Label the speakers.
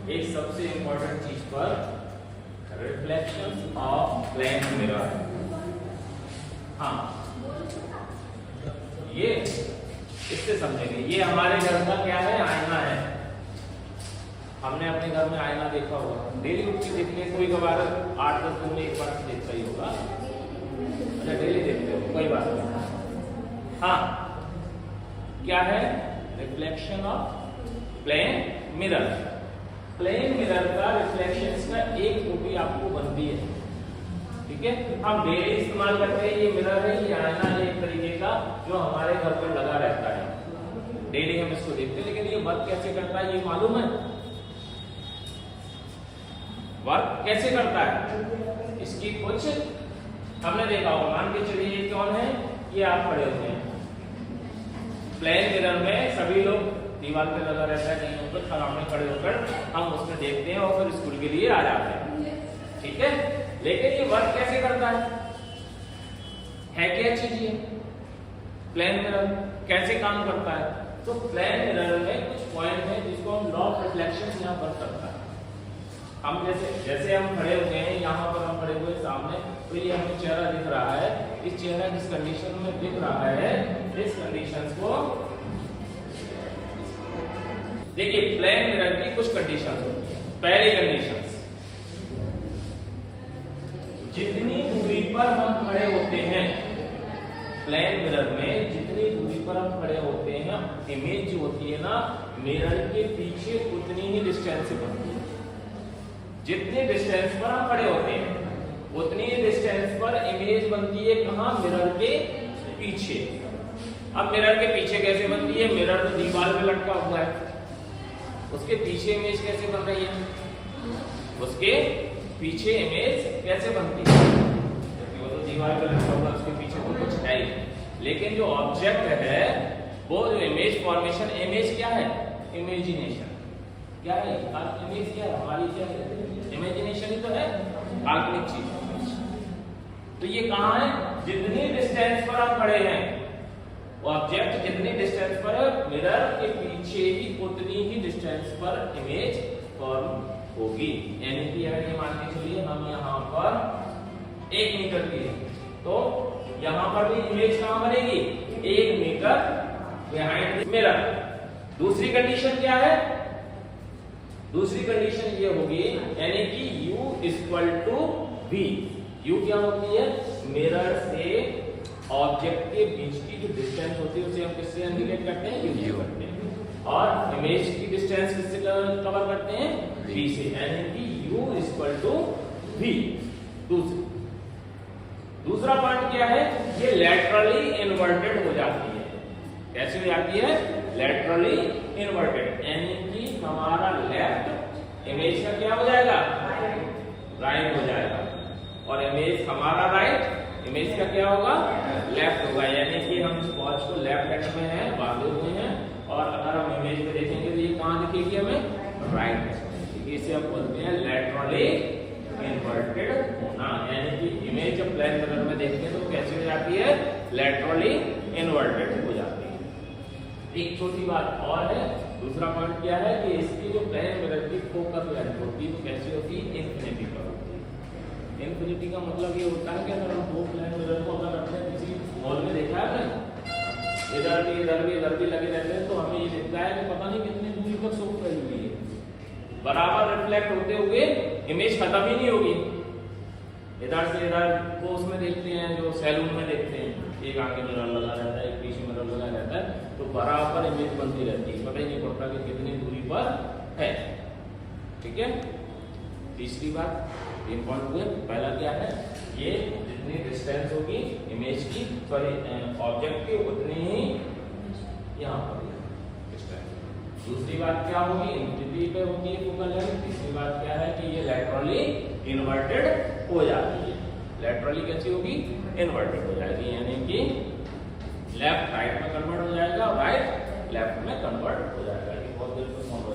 Speaker 1: एक सबसे इंपॉर्टेंट चीज पर रिफ्लेक्शन ऑफ प्लेन मिरर। हाँ, ये इससे समझेंगे। ये हमारे घर का क्या है, आईना है। हमने अपने घर में आईना देखा होगा, डेली उठ के देखने, कोई कबार 8-10 दिन में एक बार देखता ही होगा। अच्छा, डेली देखते हो, कोई बात नहीं। हाँ, क्या है, reflection of plane mirror. Plane mirror का रिफ्लेक्शन का एक कॉपी आपको बनती है, ठीक है। हम डेली इस्तेमाल करते हैं, ये मिरर है, ये आईना है एक तरीके का जो हमारे घर पर लगा रहता है, डेली हम इसको देखते हैं। लेकिन ये वर्क कैसे करता है ये मालूम है? वर्क कैसे करता है इसकी कुछ हमने देखा होगा। मान के चलिए ये कौन है, ये आप खड़े होते हैं प्लेन मिरर में, सभी लोग दीवार पे लगा रहता है, कहीं ऊपर सामने खड़े होकर हम उसमें देखते हैं और फिर स्कूल के लिए आ जाते हैं, ठीक है। लेकिन ये वर्क कैसे करता है क्या चीज ये प्लेन मिरर कैसे काम करता है? तो प्लेन मिरर में कुछ पॉइंट है जिसको हम लॉ ऑफ रिफ्लेक्शन यहाँ पर करता है। हम जैसे हम खड़े होते हैं, यहाँ पर हम खड़े हुए सामने, तो ये हमें चेहरा दिख रहा है। इस चेहरा जिस कंडीशन में दिख रहा है, इस कंडीशंस को देखिए। प्लेन मिरर की कुछ कंडीशंस होती है। पहली कंडीशन, जितनी दूरी पर हम खड़े होते हैं प्लेन मिरर में, जितनी दूरी पर हम खड़े होते हैं, इमेज जो होती है ना मिरर के पीछे उतनी ही डिस्टेंस से बनती है। जितने डिस्टेंस पर हम खड़े होते हैं उतनी डिस्टेंस पर इमेज बनती है। कहां? मिरर के पीछे। अब मिरर के पीछे कैसे बनती है? मिरर तो दीवार पे लटका हुआ है, उसके पीछे इमेज कैसे बन रही है? उसके पीछे इमेज कैसे बनती है? क्योंकि वो तो दीवार पे लटका हुआ है, उसके पीछे तो कुछ है ही। लेकिन जो ऑब्जेक्ट है वो जो इमेज फॉर्मेशन, इमेज क्या है? इमेजिनेशन क्या है? इमेज क्या है? हमारी क्या है? इमेजिनेशन ही तो है, काल्पनिक चीज। तो ये कहां है? जितनी डिस्टेंस पर हम खड़े हैं, ऑब्जेक्ट जितनी डिस्टेंस पर है, मिरर के पीछे ही उतनी ही डिस्टेंस पर इमेज फॉर्म होगी। यानी कि अगर ये मान के चलिए हम यहाँ पर 1 मीटर की है, तो यहाँ पर भी इमेज कहां बनेगी? 1 मीटर बिहाइंड मिरर। दूसरी कंडीशन क्या है? दूसरी कंडीशन ये होगी, यानी कि u equal to v। u क्या होती है? मिरर से ऑब्जेक्ट के बीच की जो डिस्टेंस होती है उसे हम किससे इंडिकेट करते हैं? u करते हैं। और इमेज की डिस्टेंस किससे कवर करते हैं? v से, यानी कि u इक्वल टू v। दूसरा पॉइंट क्या है? ये लैटरली इन्वर्टेड हो जाती है। कैसे हो जाती है? लैटरली इन्वर्टेड, यानी कि हमारा लेफ्ट इमेज का क्या हो जाएगा? राइट हो जाएगा, और इमेज हमारा राइट इमेज का क्या होगा? लेफ्ट होगा। यानी कि हम इस वॉच को लेफ्ट हैंड में है, बांधे हुए हैं, और अगर हम इमेज में देखेंगे तो ये कहां दिखेगी हमें? Right hand. इसे हम बोलते हैं लैटरली इन्वर्टेड होना। यानी कि इमेज जब प्लेन मिरर में देखते हैं तो कैसे हो जाती है? लैटरली इन्वर्टेड हो जाती है। एक छोटी बात और है, दूसरा पॉइंट क्या है कि इसकी जो प्लेन मिरर की फोकस लेंथ होती है वो कैसी होती है? इन्फिनिटी पर होती है। इन्फिनिटी का मतलब ये होता है कि अगर हम 2 प्लेन मिरर को अगर अपने किसी मॉल में देखा है ना, इधर भी लगे रहते हैं, तो हमें ये दिखता है कि पता नहीं कितनी दूरी पर शो करी हुई है। बराबर रिफ्लेक्ट होते हुए इमेज खत्म ही नहीं होगी। इधर से इधर वो उसमें देखते हैं, जो सैलून में देखते हैं, एक आगे मिरर लगा रहता है, एक पीछे मिरर लगा रहता है, तो बराबर इमेज बनती रहती है, पता ही नहीं पड़ता कि कितनी दूरी पर है, ठीक है। तीसरी बात इंपॉर्टेंट हुए, पहला क्या है? ये जितनी डिस्टेंस होगी इमेज की, सॉरी ऑब्जेक्ट की, उतनी ही यहाँ पर डिस्टेंस। दूसरी बात क्या होगी? इन्फिनिटी पे होगी ये फोकल लेंथ। तीसरी बात क्या है कि ये लैटरली इन्वर्टेड हो जाती है। लैटरली कैसी होगी? इन्वर्टेड हो जाएगी, यानी कि लेफ्ट राइट में कन्वर्ट हो जाएगा, राइट लेफ्ट में कन्वर्ट हो जाएगा। ये बहुत बिल्कुल समझ